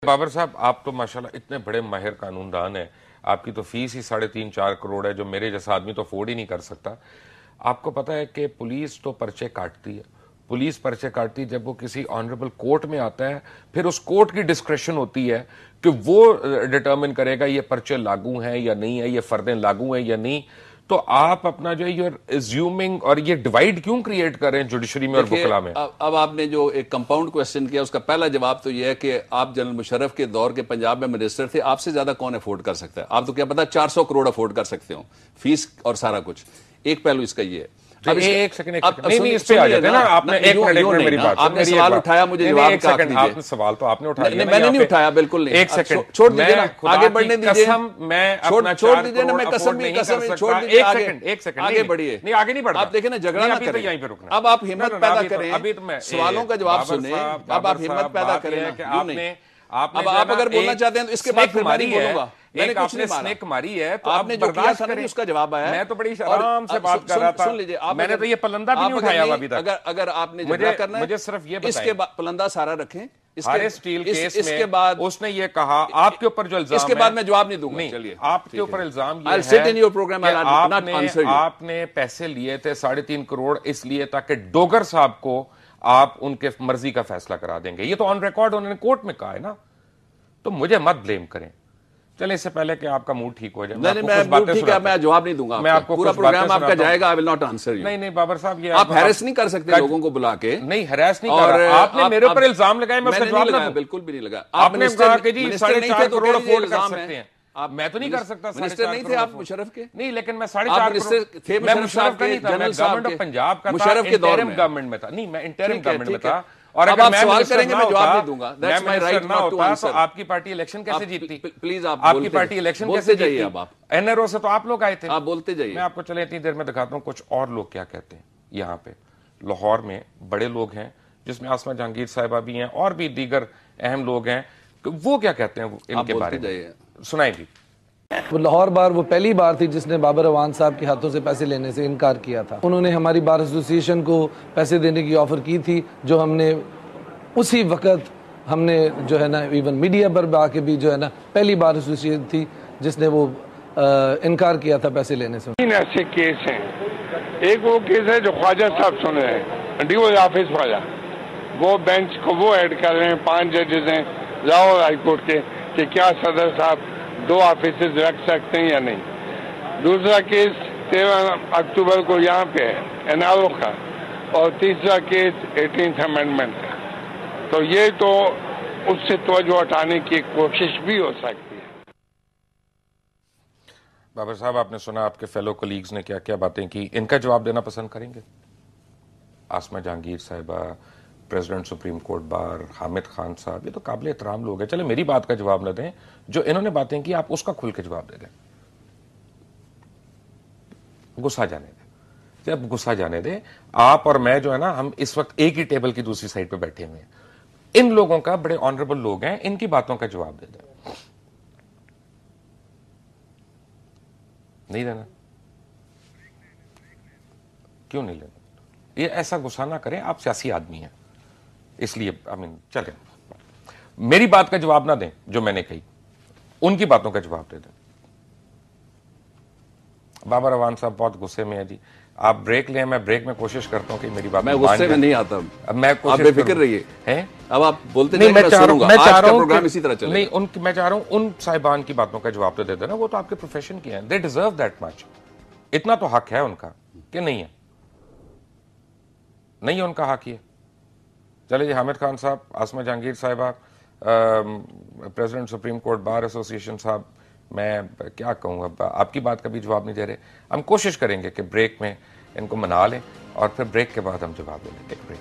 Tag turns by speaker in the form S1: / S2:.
S1: बाबर साहब, आप तो माशाल्लाह इतने बड़े माहिर कानूनदान हैं। आपकी तो फीस ही 3.5-4 करोड़ है, जो मेरे जैसा आदमी तो अफोर्ड ही नहीं कर सकता। आपको पता है कि पुलिस तो पर्चे काटती है। पुलिस पर्चे काटती है जब वो किसी ऑनरेबल कोर्ट में आता है, फिर उस कोर्ट की डिस्क्रेशन होती है कि वो डिटर्मिन करेगा ये पर्चे लागू हैं या नहीं है, ये फर्दें लागू हैं या नहीं। तो आप अपना जो है यूर एज्यूमिंग, और ये डिवाइड क्यों क्रिएट कर रहे हैं जुडिशरी में और वकला में?
S2: अब आपने जो एक कंपाउंड क्वेश्चन किया, उसका पहला जवाब तो यह है कि आप जनरल मुशर्रफ के दौर के पंजाब में मिनिस्टर थे, आपसे ज्यादा कौन अफोर्ड कर सकता है? आप तो क्या पता 400 करोड़ अफोर्ड कर सकते हो, फीस और सारा कुछ। एक पहलू इसका ये है।
S1: अब एक सेकंड नहीं, इस पे आ जाते हैं ना। आपने एक मिनट मेरी बात,
S2: आपने सवाल उठाया, मुझे जवाब का हक दीजिए।
S1: आपने सवाल तो आपने उठाया,
S2: मैंने नहीं उठाया, बिल्कुल नहीं।
S1: एक सेकंड
S2: छोड़ दीजिए ना, आगे बढ़ने दीजिए।
S1: छोड़
S2: दीजिए ना, मैं कसम छोड़ दीजिए।
S1: एक सेकंड
S2: आगे बढ़िए।
S1: नहीं, आगे नहीं बढ़ता।
S2: आप देखें ना, झगड़ा ना करें।
S1: यहीं पे रुकना।
S2: अब आप हिम्मत पैदा करें, सवालों का जवाब सुने। अब आप हिम्मत पैदा करें। अब आप अगर बोलना चाहते हैं तो इसके बाद फिर मैं नहीं बोलूंगा। मैंने कुछ नहीं मारा।
S1: स्नेक मारी है तो
S2: आपने जो किया था ना, उसका जवाब आया।
S1: मैं तो बड़ी आराम से बात कर रहा था।
S2: सुन लीजिए,
S1: मैंने तो ये पलंदा भी नहीं उठाया अभी तक।
S2: अगर आपने झगड़ा करना है,
S1: मुझे सिर्फ ये बताएं,
S2: इसके बाद पलंदा सारा रखें।
S1: इसके स्टील केस
S2: इसके बाद
S1: उसने ये कहा आपके ऊपर जो इल्जाम है,
S2: इसके बाद मैं जवाब नहीं दूंगा। चलिए,
S1: आपके ऊपर इल्जाम ये
S2: है
S1: आपने पैसे लिए थे 3.5 करोड़ इसलिए ताकि डोगर साहब को आप उनके मर्जी का फैसला करा देंगे। ये तो ऑन रिकॉर्ड उन्होंने कोर्ट में कहा है ना। तो मुझे मत ब्लेम करें। चले, इससे पहले कि आपका मूड ठीक हो जाए,
S2: मैं जवाब नहीं दूंगा।
S1: मैं आपको
S2: पूरा प्रोग्राम आपका जाएगा। I will not answer you.
S1: नहीं बाबर साहब, ये
S2: आप हैरेस नहीं कर सकते लोगों को बुला के।
S1: नहीं, हैरेस नहीं कर रहा। आपने मेरे ऊपर इल्जाम लगाया, मैं उसका जवाब ना दूं।
S2: बिल्कुल भी नहीं लगा।
S1: आपने कहा कि जी 4.5 करोड़ अफोर्ड कर सकते हैं। मैं तो नहीं कर सकता।
S2: मिनिस्टर नहीं थे आप मुशर्रफ के?
S1: नहीं, लेकिन मैं 4.5
S2: थे।
S1: मैं मुशर्रफ का नहीं था, मैं गवर्नमेंट ऑफ पंजाब का था,
S2: मुशर्रफ के दौर में
S1: गवर्नमेंट में था। नहीं, मैं इंटरिम गवर्नमेंट में था।
S2: और अगर आप सवाल करेंगे मैं जवाब नहीं दूंगा। That's my right not to answer.
S1: तो आपकी पार्टी इलेक्शन कैसे जीतती?
S2: प्लीज आप
S1: आपकी पार्टी इलेक्शन कैसे जीतती?
S2: अब आप
S1: एनआरओ से तो आप लोग आए थे।
S2: आप बोलते जाइए।
S1: मैं आपको चले इतनी देर में दिखाता हूं कुछ और लोग क्या कहते हैं। यहाँ पे लाहौर में बड़े लोग हैं, जिसमें आसमा जहांगीर साहिबा भी हैं और भी दीगर अहम लोग हैं। वो क्या कहते हैं इनके बारे में, सुनाई भी।
S3: वो लाहौर बार वो पहली बार थी जिसने बाबर अवान साहब के हाथों से पैसे लेने से इनकार किया था। उन्होंने हमारी बार एसोसिएशन को पैसे देने की ऑफर की थी, जो हमने उसी वक्त हमने जो है ना, इवन मीडिया पर आके भी जो है ना, पहली बार एसोसिएशन थी जिसने वो इनकार किया था पैसे लेने से।
S4: 3 ऐसे केस हैं। एक वो केस है जो ख्वाजा साहब सुन रहे हैं, डिवोर्स ऑफिस वाला। वो बेंच को वो ऐड कर रहे हैं, 5 जजेस हैं लाहौर हाईकोर्ट के, कि क्या सदर साहब 2 ऑफिस रख सकते हैं या नहीं। दूसरा केस 13 अक्टूबर को यहाँ पे है एनआरओ का, और तीसरा केस 18th अमेंडमेंट का। तो ये तो उससे तवज्जो हटाने की कोशिश भी हो सकती है।
S1: बाबर साहब, आपने सुना आपके फेलो कलीग्स ने क्या क्या बातें की। इनका जवाब देना पसंद करेंगे? आसमा जहांगीर साहिबा, president supreme court bar, Hamid Khan साहब, ये तो काबिल एहतराम लोग हैं। चले, मेरी बात का जवाब न दें, जो इन्होंने बातें की आप उसका खुल के जवाब दे दें। गुस्सा जाने दें। जब गुस्सा जाने दें, आप और मैं जो है ना, हम इस वक्त एक ही टेबल की दूसरी साइड पे बैठे हुए हैं। इन लोगों का, बड़े ऑनरेबल लोग हैं, इनकी बातों का जवाब दे दें। नहीं देना? क्यों नहीं लेना? ये ऐसा गुस्सा ना करें, आप सियासी आदमी हैं, इसलिए चले, मेरी बात का जवाब ना दें जो मैंने कही, उनकी बातों का जवाब दे दें। बाबर अवान साहब बहुत गुस्से में है जी। आप ब्रेक लें, मैं ब्रेक में कोशिश करता हूं कि मेरी बात
S2: मैं गुस्से में नहीं आता।
S1: मैं
S2: आप बेफिक्र रहिए हैं। अब आप बोलते
S1: नहीं, मैं चाह रहा हूं
S2: प्रोग्राम इसी तरह चले।
S1: नहीं, मैं चाह रहा हूं उन साहिबान की बातों का जवाब तो दे देना। वो तो आपके प्रोफेशन के हैं, दे डिजर्व दैट मच। इतना तो हक है उनका कि नहीं है? नहीं है उनका हक ये। चले जी, हामिद खान साहब, आसमा जहांगीर साहिबा, president supreme court bar association साहब, मैं क्या कहूँ, अब आपकी बात का भी जवाब नहीं दे रहे। हम कोशिश करेंगे कि ब्रेक में इनको मना लें और फिर ब्रेक के बाद हम जवाब दे लें। Take break.